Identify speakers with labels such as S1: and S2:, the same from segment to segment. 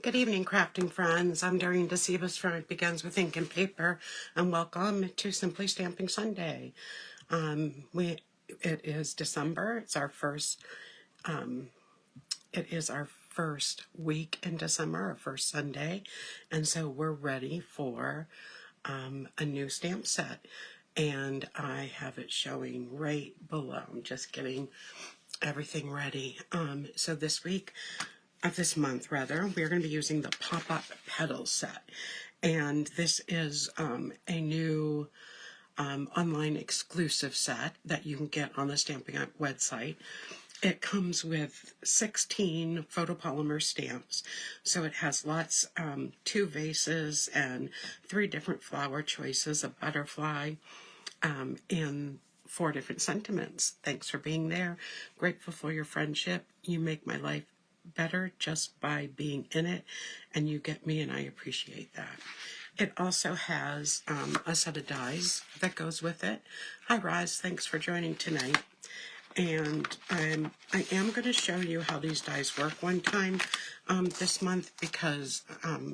S1: Good evening, crafting friends. I'm Dorene Decibus from It Begins with Ink and Paper, and welcome to Simply Stamping Sunday. It is December. It is our first week in December, our first Sunday, and so we're ready for a new stamp set. And I have it showing right below. I'm just getting everything ready. So this month, we're going to be using the Pop-Up Petal set. And this is a new online exclusive set that you can get on the Stampin' Up website. It comes with 16 photopolymer stamps. So it has lots, 2 vases and 3 different flower choices, a butterfly, and 4 different sentiments. Thanks for being there. Grateful for your friendship. You make my life better just by being in it, and you get me, and I appreciate that. It also has a set of dies that goes with it. Hi Roz, thanks for joining tonight. And I am going to show you how these dies work one time this month, because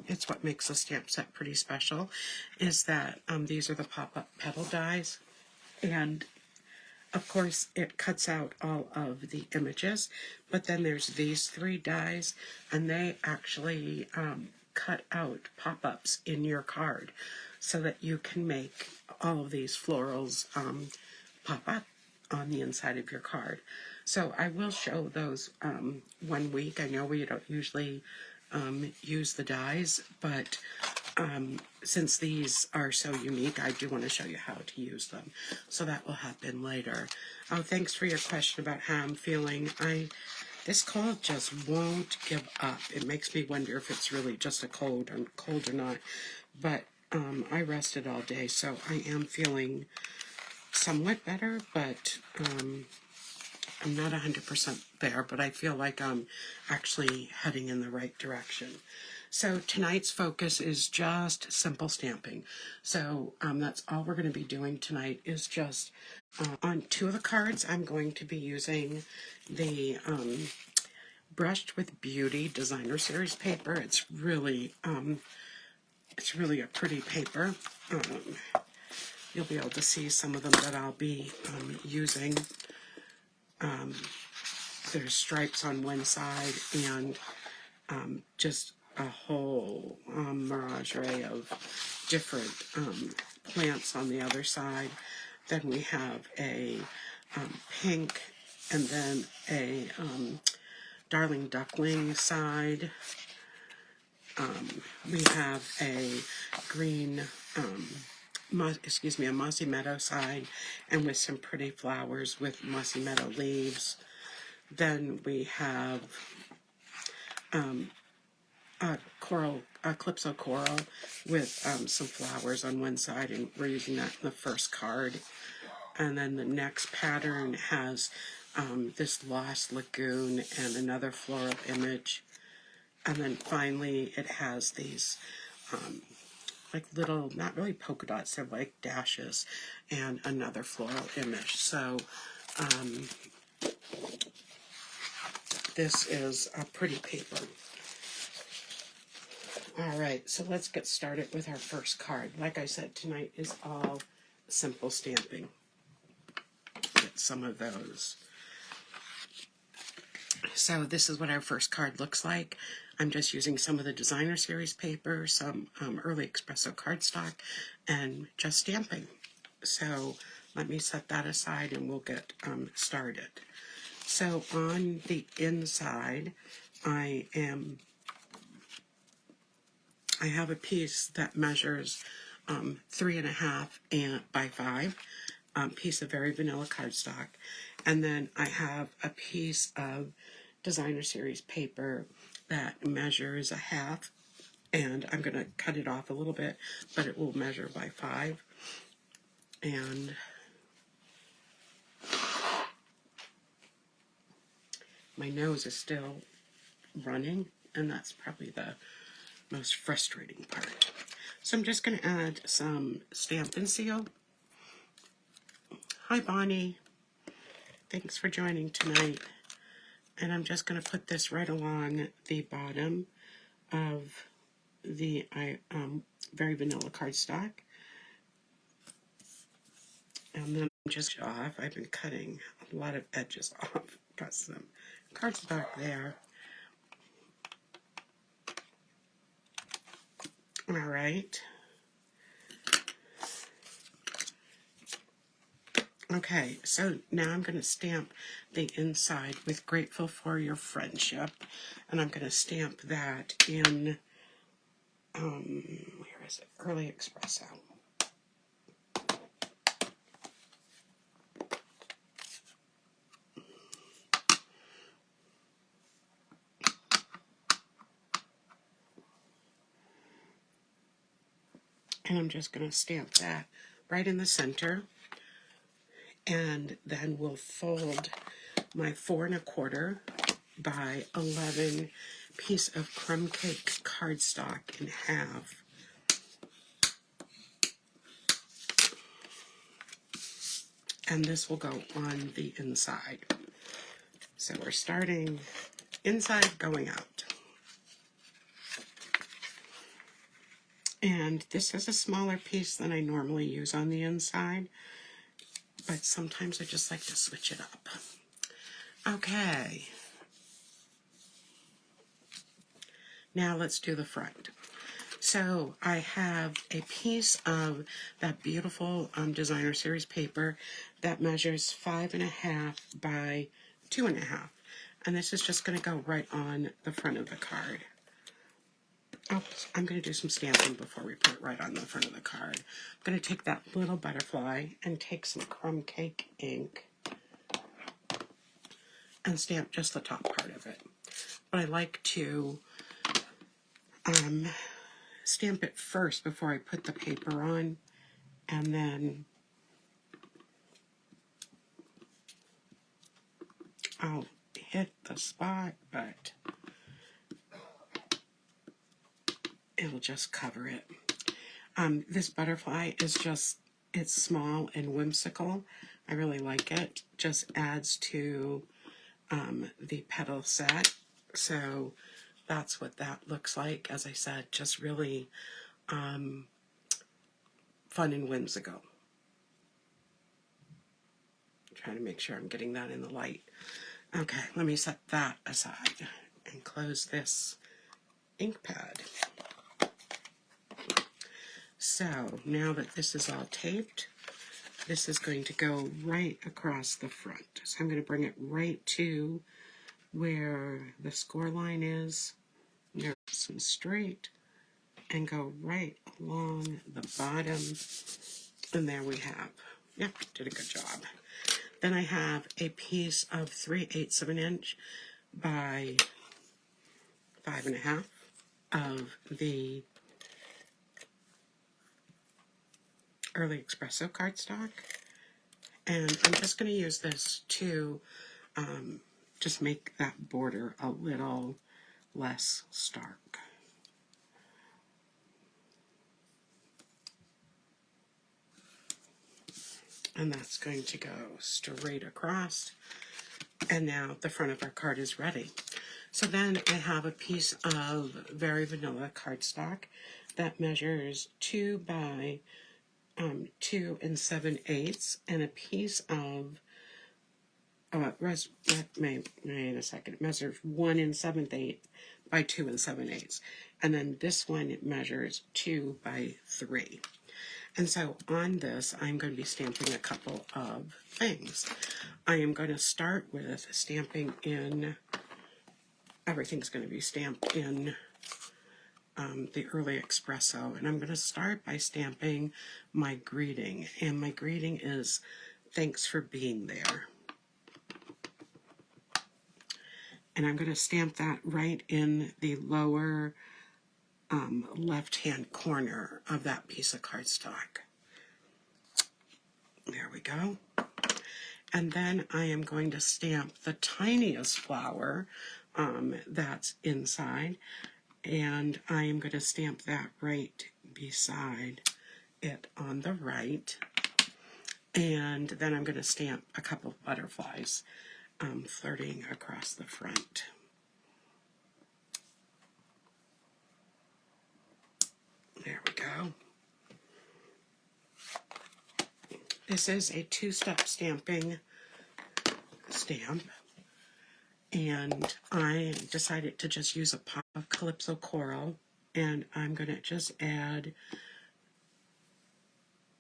S1: it's what makes the stamp set pretty special, is that these are the Pop-Up Petal dies. And of course, it cuts out all of the images, but then there's these 3 dies, and they actually cut out pop-ups in your card so that you can make all of these florals pop up on the inside of your card. So I will show those one week. I know we don't usually use the dies, but since these are so unique, I do want to show you how to use them. So that will happen later. Oh, thanks for your question about how I'm feeling. This cold just won't give up. It makes me wonder if it's really just a cold or not. But I rested all day, so I am feeling somewhat better, but I'm not 100% there, but I feel like I'm actually heading in the right direction. So tonight's focus is just simple stamping. So that's all we're going to be doing tonight, is just on 2 of the cards I'm going to be using the Brushed with Beauty Designer Series paper. It's really a pretty paper. You'll be able to see some of them that I'll be using. There's stripes on one side and just a whole menagerie of different plants on the other side. Then we have a pink, and then a darling duckling side. We have a green, a mossy meadow side, and with some pretty flowers with mossy meadow leaves. Then we have a calypso coral with some flowers on one side, and we're using that in the first card. And then the next pattern has this lost lagoon and another floral image. And then finally it has these like little, not really polka dots, they're like dashes, and another floral image. So this is a pretty paper. Alright, so let's get started with our first card. Like I said, tonight is all simple stamping. Get some of those. So this is what our first card looks like. I'm just using some of the Designer Series paper, some early espresso cardstock, and just stamping. So let me set that aside and we'll get started. So on the inside, I have a piece that measures 3.5 by 5, piece of very vanilla cardstock, and then I have a piece of Designer Series paper that measures 1/2, and I'm going to cut it off a little bit, but it will measure by 5. And my nose is still running, and that's probably the most frustrating part. So I'm just going to add some Stampin' Seal. Hi Bonnie, thanks for joining tonight. And I'm just going to put this right along the bottom of the Very Vanilla cardstock. And then just off, I've been cutting a lot of edges off. Got some cardstock there. All right. Okay, so now I'm going to stamp the inside with Grateful for Your Friendship. And I'm going to stamp that in, where is it? Early Espresso. And I'm just going to stamp that right in the center. And then we'll fold my 4 1/4 by 11 piece of crumb cake cardstock in half. And this will go on the inside. So we're starting inside, going out. And this is a smaller piece than I normally use on the inside, but sometimes I just like to switch it up. Okay. Now let's do the front. So I have a piece of that beautiful designer series paper that measures 5.5 by 2.5. And this is just going to go right on the front of the card. Oh, I'm going to do some stamping before we put it right on the front of the card. I'm going to take that little butterfly and take some crumb cake ink and stamp just the top part of it. But I like to stamp it first before I put the paper on, and then I'll hit the spot, but it'll just cover it. This butterfly is just, it's small and whimsical. I really like it. Just adds to the petal set. So that's what that looks like. As I said, just really fun and whimsical. Trying to make sure I'm getting that in the light. Okay, let me set that aside and close this ink pad. So now that this is all taped, this is going to go right across the front. So I'm going to bring it right to where the score line is, nice and straight, and go right along the bottom. And there we have, yep, did a good job. Then I have a piece of 3/8 of an inch by 5.5 of the Early Espresso cardstock. And I'm just going to use this to just make that border a little less stark. And that's going to go straight across. And now the front of our card is ready. So then I have a piece of Very Vanilla cardstock that measures 2 by 2 7/8, and a piece of wait a second, it measures 1 7/8 by 2 7/8, and then this one it measures 2 by 3. And so on this, I'm going to be stamping a couple of things. I am going to start with stamping in, everything's going to be stamped in the Early Espresso, and I'm going to start by stamping my greeting, and my greeting is, thanks for being there. And I'm going to stamp that right in the lower left-hand corner of that piece of cardstock. There we go. And then I am going to stamp the tiniest flower that's inside, and I am going to stamp that right beside it on the right. And then I'm going to stamp a couple of butterflies flirting across the front. This is a two-step stamping stamp, and I decided to just use a pot of Calypso Coral, and I'm going to just add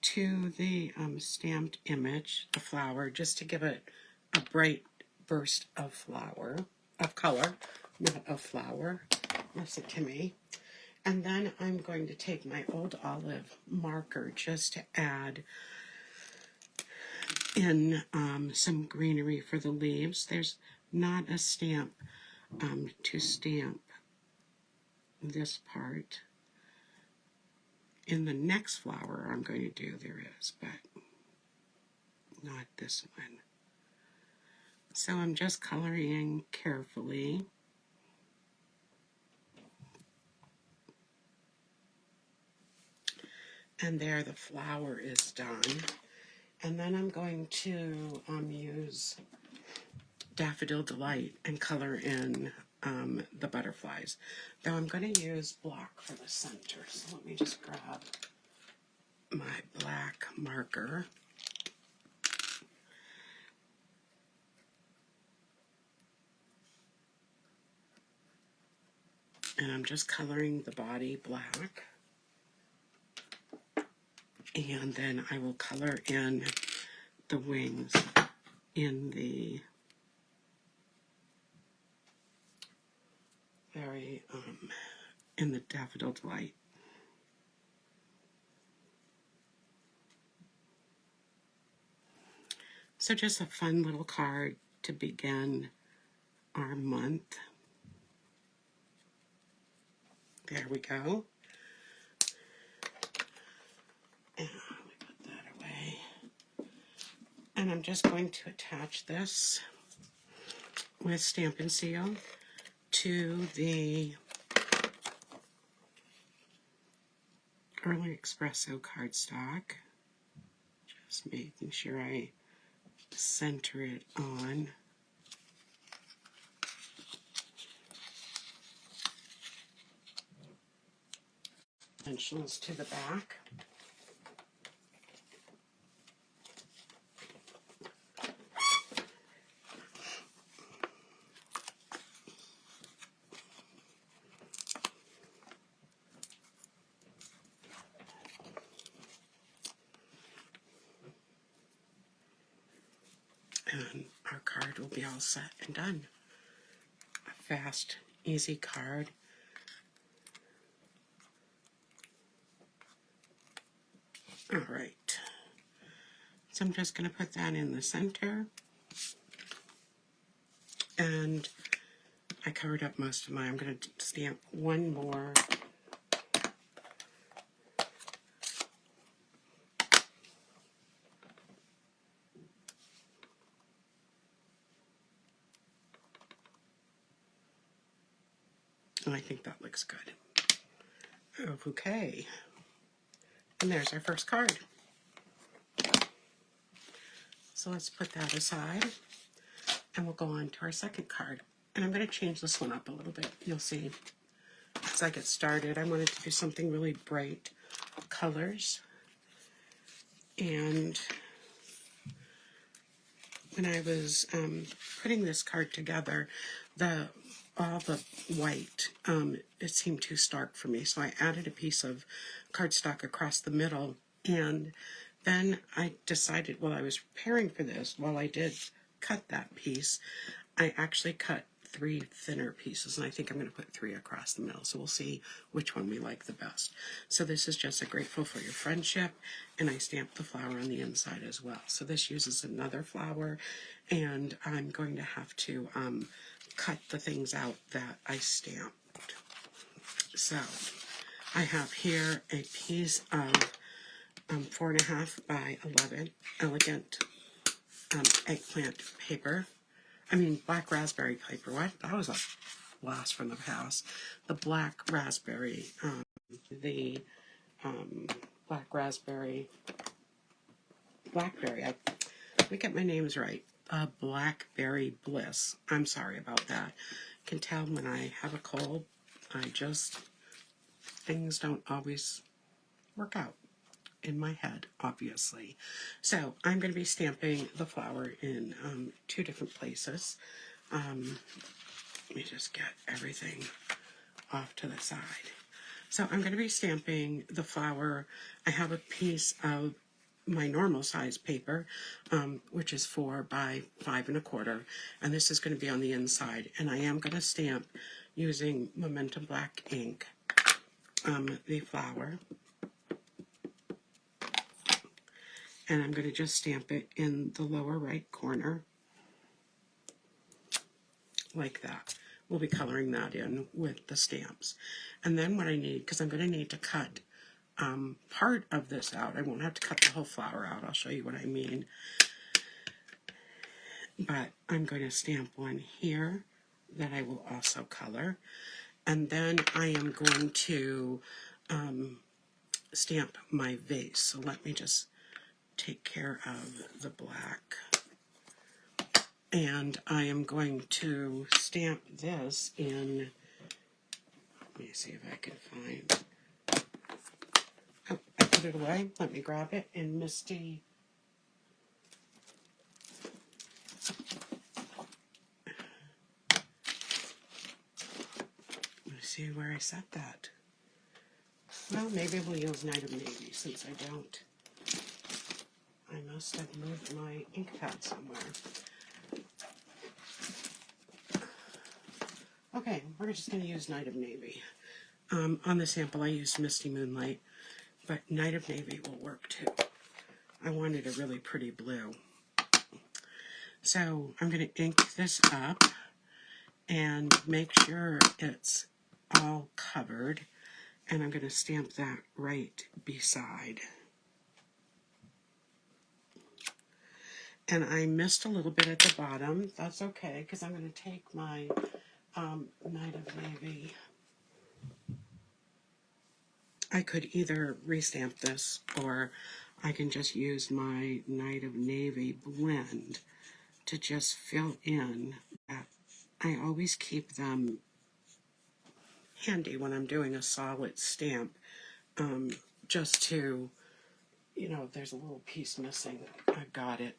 S1: to the stamped image the flower, just to give it a bright burst of color, not of flower. Listen to me. And then I'm going to take my old olive marker just to add in some greenery for the leaves. There's not a stamp to stamp this part. In the next flower I'm going to do, there is, but not this one. So I'm just coloring carefully. And there, the flower is done. And then I'm going to use Daffodil Delight and color in the butterflies. Though I'm going to use black for the center. So let me just grab my black marker. And I'm just coloring the body black. And then I will color in the wings in the in the Daffodil Delight. So just a fun little card to begin our month. There we go. And let me put that away. And I'm just going to attach this with Stampin' Seal to the Early Espresso cardstock. Just making sure I center it on. Dimensionals to the back. And our card will be all set and done. A fast, easy card. All right. So I'm just going to put that in the center. And I covered up most of mine. I'm going to stamp one more. And I think that looks good. Okay. And there's our first card. So let's put that aside. And we'll go on to our second card. And I'm going to change this one up a little bit. You'll see as I get started. I wanted to do something really bright colors. And when I was putting this card together, all the white, it seemed too stark for me. So I added a piece of cardstock across the middle. And then I decided while I was preparing for this, while I did cut that piece, I actually cut 3 thinner pieces, and I think I'm going to put 3 across the middle, so we'll see which one we like the best. So this is just a Grateful for Your Friendship, and I stamped the flower on the inside as well. So this uses another flower, and I'm going to have to cut the things out that I stamped. So I have here a piece of 4.5 by 11 elegant eggplant paper. Black raspberry paper. What? That was a blast from the past. The black raspberry, blackberry. Let me get my names right. Blackberry Bliss. I'm sorry about that. Can tell when I have a cold, things don't always work out. in my head, obviously. So I'm going to be stamping the flower in 2 different places. Let me just get everything off to the side. So I'm going to be stamping the flower. I have a piece of my normal size paper, which is 4 by 5 1/4, and this is going to be on the inside. And I am going to stamp using Momentum Black ink the flower, and I'm going to just stamp it in the lower right corner like that. We'll be coloring that in with the stamps. And then what I need, because I'm going to need to cut part of this out. I won't have to cut the whole flower out. I'll show you what I mean. But I'm going to stamp one here that I will also color. And then I am going to stamp my vase. So let me just take care of the black. And I am going to stamp this in, let me see if I can find, oh, I put it away. Let me grab it in Misty. Let me see where I set that. Well, maybe we'll use Night of Navy since I don't. I must have moved my ink pad somewhere. Okay, we're just going to use Night of Navy. On the sample I used Misty Moonlight, but Night of Navy will work too. I wanted a really pretty blue. So I'm going to ink this up and make sure it's all covered, and I'm going to stamp that right beside. And I missed a little bit at the bottom. That's okay, because I'm going to take my Night of Navy. I could either restamp this, or I can just use my Night of Navy blend to just fill in. I always keep them handy when I'm doing a solid stamp, just to, you know, if there's a little piece missing, I got it.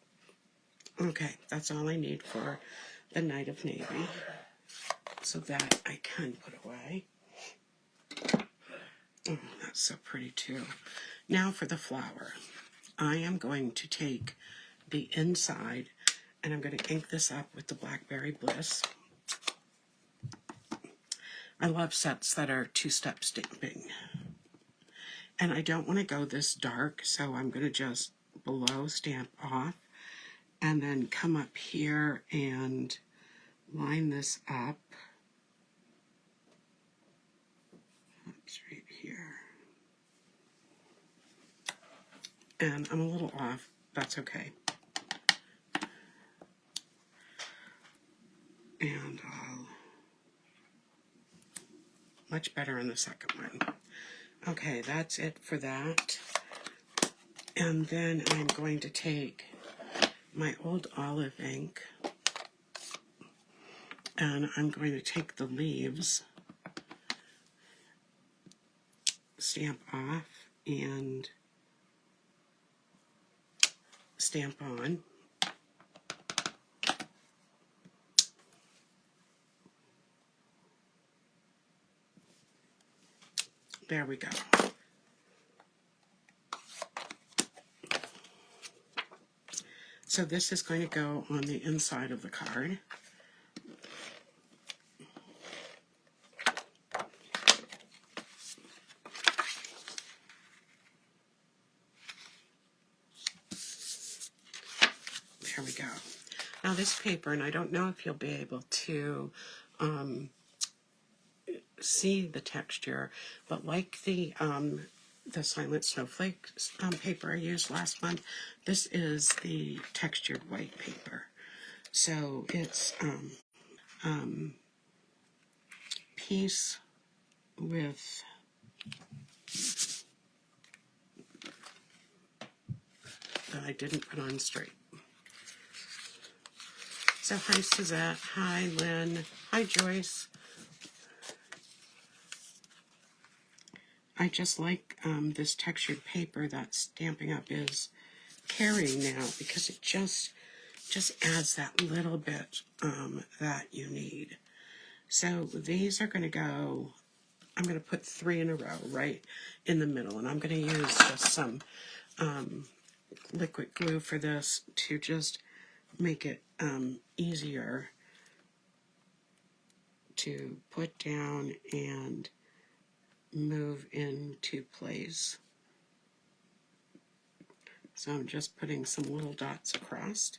S1: Okay, that's all I need for the Night of Navy. So that I can put away. Oh, that's so pretty too. Now for the flower. I am going to take the inside and I'm going to ink this up with the Blackberry Bliss. I love sets that are 2-step stamping. And I don't want to go this dark, so I'm going to just below stamp off and then come up here and line this up. Oops, right here. And I'm a little off. That's okay. And I'll much better in the second one. Okay, that's it for that. And then I'm going to take my old olive ink and I'm going to take the leaves, stamp off, and stamp on. There we go. So this is going to go on the inside of the card. There we go. Now this paper, and I don't know if you'll be able to see the texture, but like the Silent Snowflake paper I used last month, this is the textured white paper. So it's piece with that I didn't put on straight. So hi Suzette, hi Lynn, hi Joyce. I just like this textured paper that Stampin' Up is carrying now, because it just adds that little bit that you need. So these are going to go, I'm going to put 3 in a row right in the middle, and I'm going to use just some liquid glue for this to just make it easier to put down and move into place. So I'm just putting some little dots across.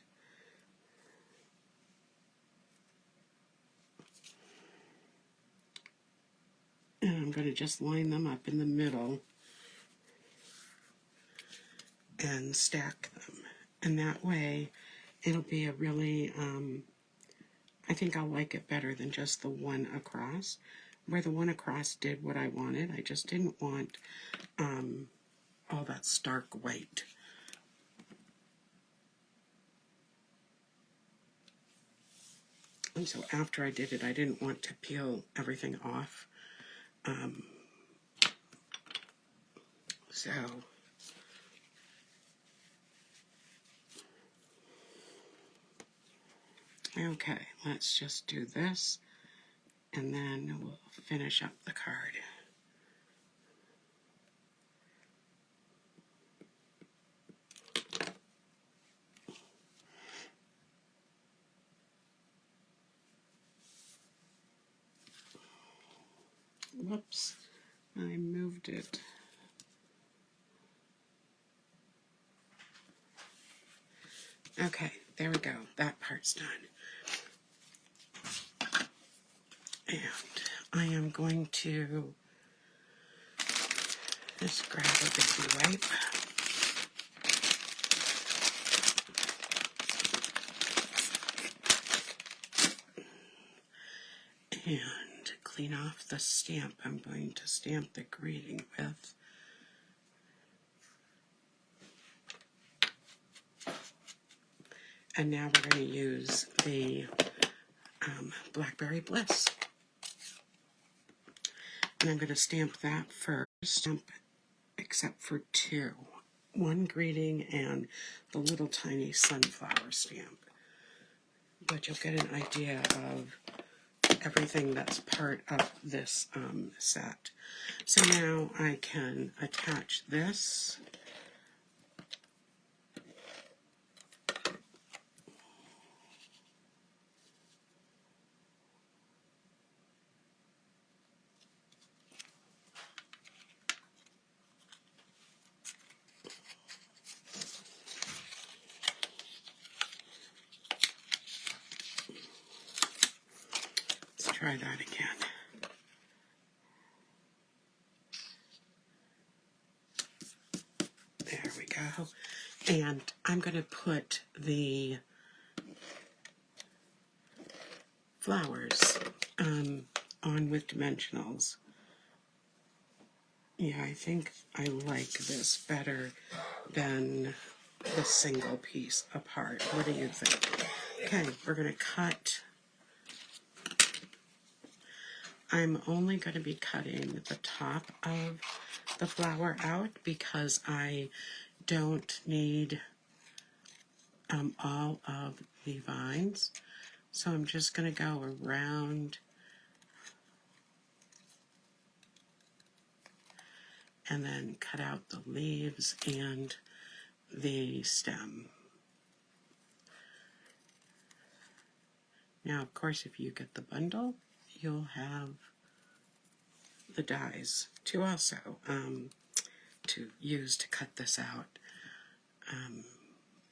S1: And I'm going to just line them up in the middle and stack them. And that way it'll be a really, I think I'll like it better than just the one across. Where the one across did what I wanted, I just didn't want all that stark white. And so after I did it, I didn't want to peel everything off. So okay, let's just do this, and then we'll finish up the card. Whoops, I moved it. Okay, there we go. That part's done. And I am going to just grab a baby wipe. And clean off the stamp I'm going to stamp the greeting with. And now we're going to use the Blackberry Bliss. And I'm going to stamp that first, except for 2. One greeting and the little tiny sunflower stamp. But you'll get an idea of everything that's part of this set. So now I can attach this. Let's try that again. There we go. And I'm going to put the flowers on with dimensionals. Yeah, I think I like this better than the single piece apart. What do you think? Okay, we're going to cut. I'm only going to be cutting the top of the flower out because I don't need all of the vines. So I'm just going to go around and then cut out the leaves and the stem. Now, of course, if you get the bundle, you'll have the dies to also to use to cut this out.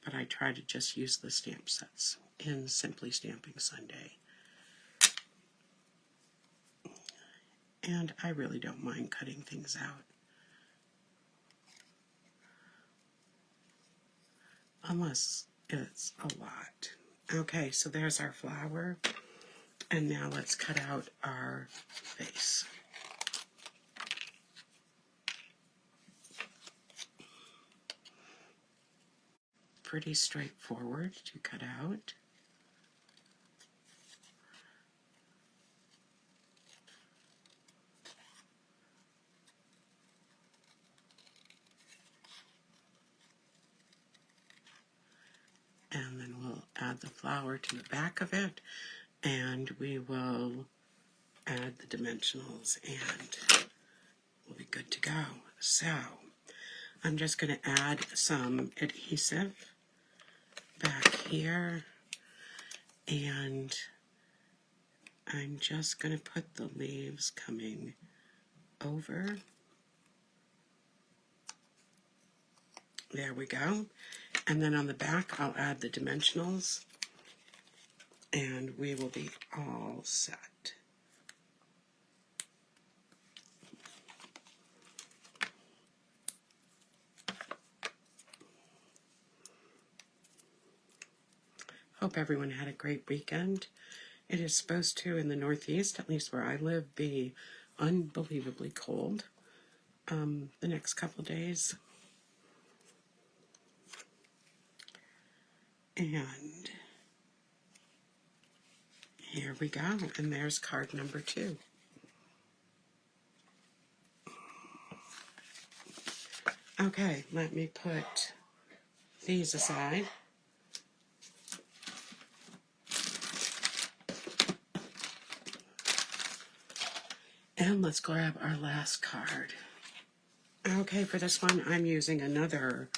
S1: But I try to just use the stamp sets in Simply Stamping Sunday. And I really don't mind cutting things out. Unless it's a lot. Okay, so there's our flower. And now let's cut out our face. Pretty straightforward to cut out. add the flower to the back of it, and we will add the dimensionals, and we'll be good to go. So I'm just going to add some adhesive back here, and I'm just going to put the leaves coming over. There we go. And then on the back, I'll add the dimensionals, and we will be all set. Hope everyone had a great weekend. It is supposed to, in the Northeast, at least where I live, be unbelievably cold the next couple days. And here we go. And there's card number 2. Okay, let me put these aside. And let's grab our last card. Okay, for this one, I'm using another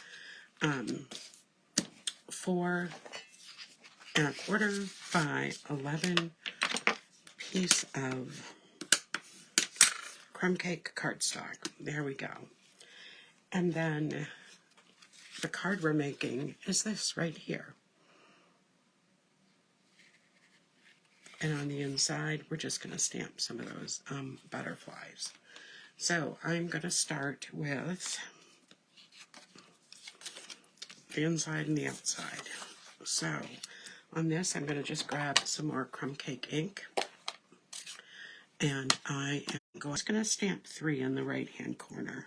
S1: 4 1/4 by 11 piece of crumb cake cardstock. There we go. And then the card we're making is this right here. And on the inside, we're just going to stamp some of those butterflies. So I'm going to start with the inside and the outside. So on this, I'm going to just grab some more crumb cake ink. And I am just going to stamp 3 in the right-hand corner.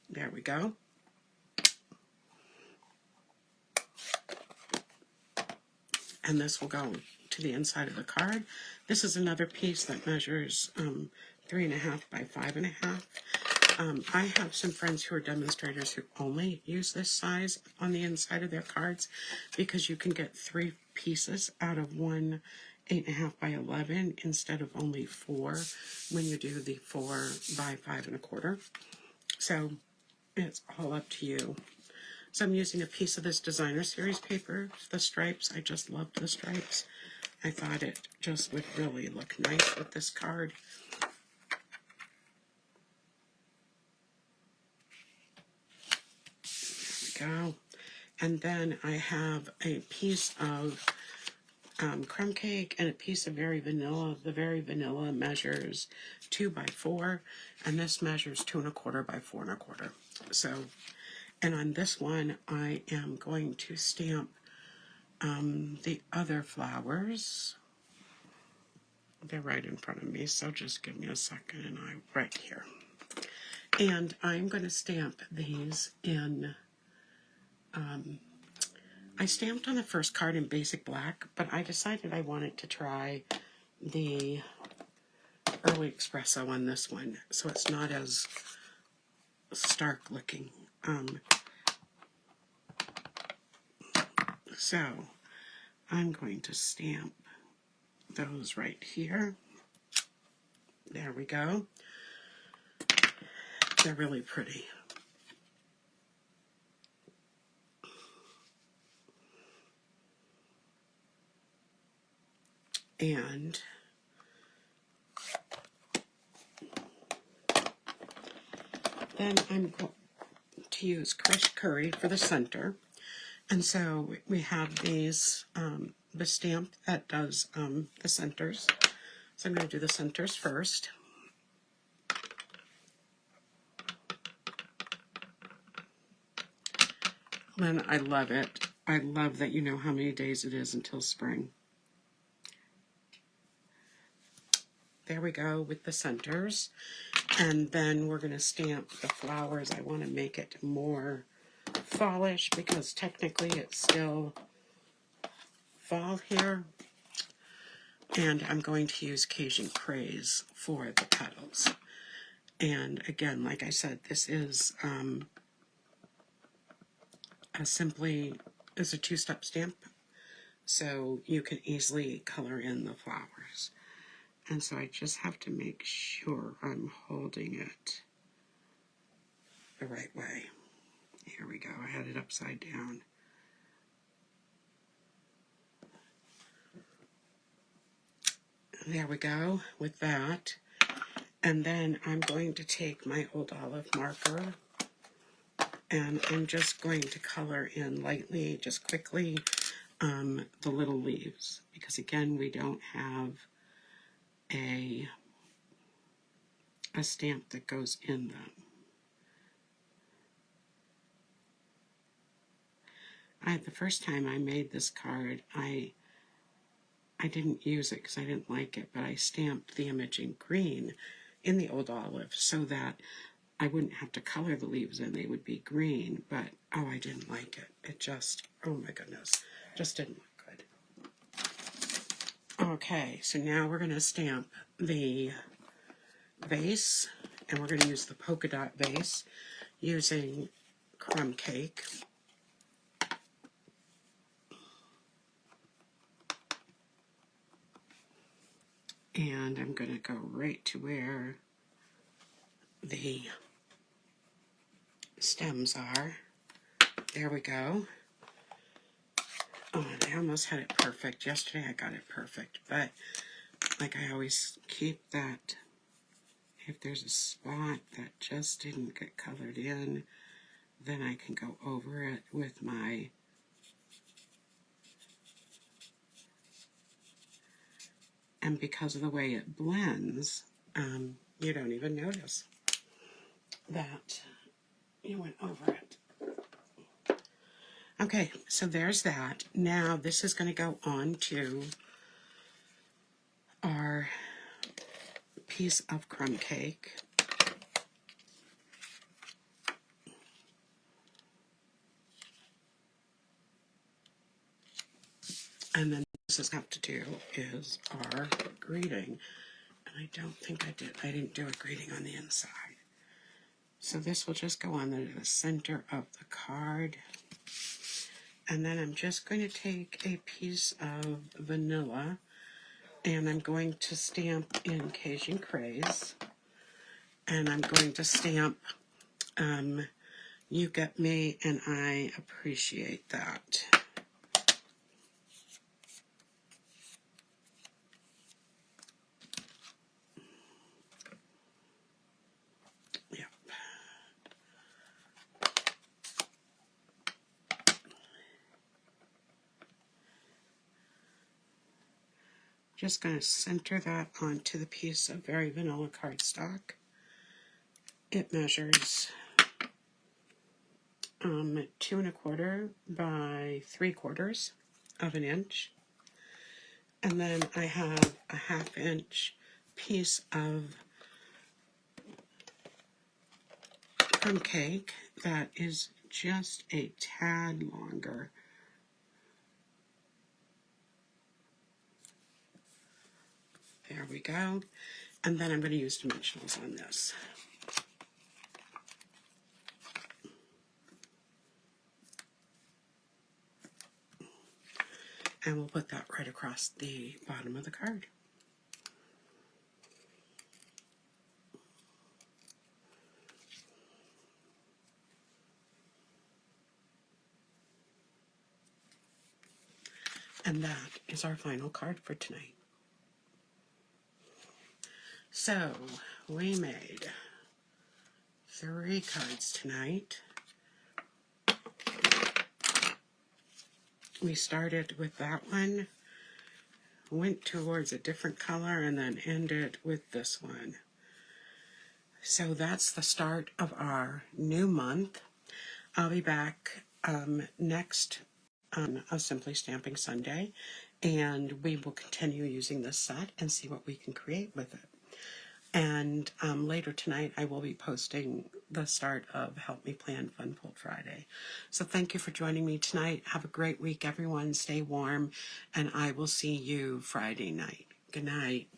S1: There we go. And this will go to the inside of the card. This is another piece that measures 3.5 by 5.5. I have some friends who are demonstrators who only use this size on the inside of their cards because you can get 3 pieces out of one 8.5 by 11 instead of only 4 when you do the 4 by 5 1/4. So it's all up to you. So I'm using a piece of this designer series paper, the stripes. I just loved the stripes. I thought it just would really look nice with this card. There we go. And then I have a piece of crumb cake and a piece of Very Vanilla. The Very Vanilla measures 2 by 4, and this measures 2 1/4 by 4 1/4. So, and on this one, I am going to stamp the other flowers. They're right in front of me, so just give me a second, and I'm right here. And I'm going to stamp these in, I stamped on the first card in basic black, but I decided I wanted to try the early espresso on this one, so it's not as stark looking. So I'm going to stamp those right here. There we go. They're really pretty. And then I'm going to use crushed curry for the center. And so we have these, the stamp that does the centers. So I'm going to do the centers first. And I love it. I love that you know how many days it is until spring. There we go with the centers. And then we're going to stamp the flowers. I want to make it more fallish because technically it's still fall here. And I'm going to use Cajun Craze for the petals. And again, like I said, this is is a two-step stamp, so you can easily color in the flowers. And so I just have to make sure I'm holding it the right way. Here we go. I had it upside down. There we go with that. And then I'm going to take my old olive marker and I'm just going to color in lightly, just quickly, the little leaves. Because again, we don't have a stamp that goes in them. The first time I made this card, I didn't use it because I didn't like it, but I stamped the image in green in the old olive so that I wouldn't have to color the leaves in. They would be green, but oh, I didn't like it. It just, oh my goodness, just didn't look good. Okay, so now we're going to stamp the vase, and we're going to use the polka dot vase using crumb cake. And I'm going to go right to where the stems are. There we go. Oh, and I almost had it perfect. Yesterday I got it perfect, but like I always keep that, if there's a spot that just didn't get colored in, then I can go over it with my and because of the way it blends, you don't even notice that you went over it. Okay, so there's that. Now this is going to go on to our piece of crumb cake. And then this is have to do is our greeting. And I don't think I didn't do a greeting on the inside. So this will just go on the center of the card. And then I'm just going to take a piece of vanilla and I'm going to stamp in Cajun Craze. And I'm going to stamp You Get Me, and I appreciate that. Yep. Just going to center that onto the piece of very vanilla cardstock. It measures 2 1/4 by 3/4 of an inch. And then I have a 1/2 inch piece of crumb cake that is just a tad longer. There we go. And then I'm going to use dimensionals on this. And we'll put that right across the bottom of the card. And that is our final card for tonight. So, we made 3 cards tonight. We started with that one, went towards a different color, and then ended with this one. So that's the start of our new month. I'll be back next on a Simply Stamping Sunday, and we will continue using this set and see what we can create with it. And later tonight, I will be posting the start of Help Me Plan Fun Pulled Friday. So thank you for joining me tonight. Have a great week, everyone. Stay warm, and I will see you Friday night. Good night.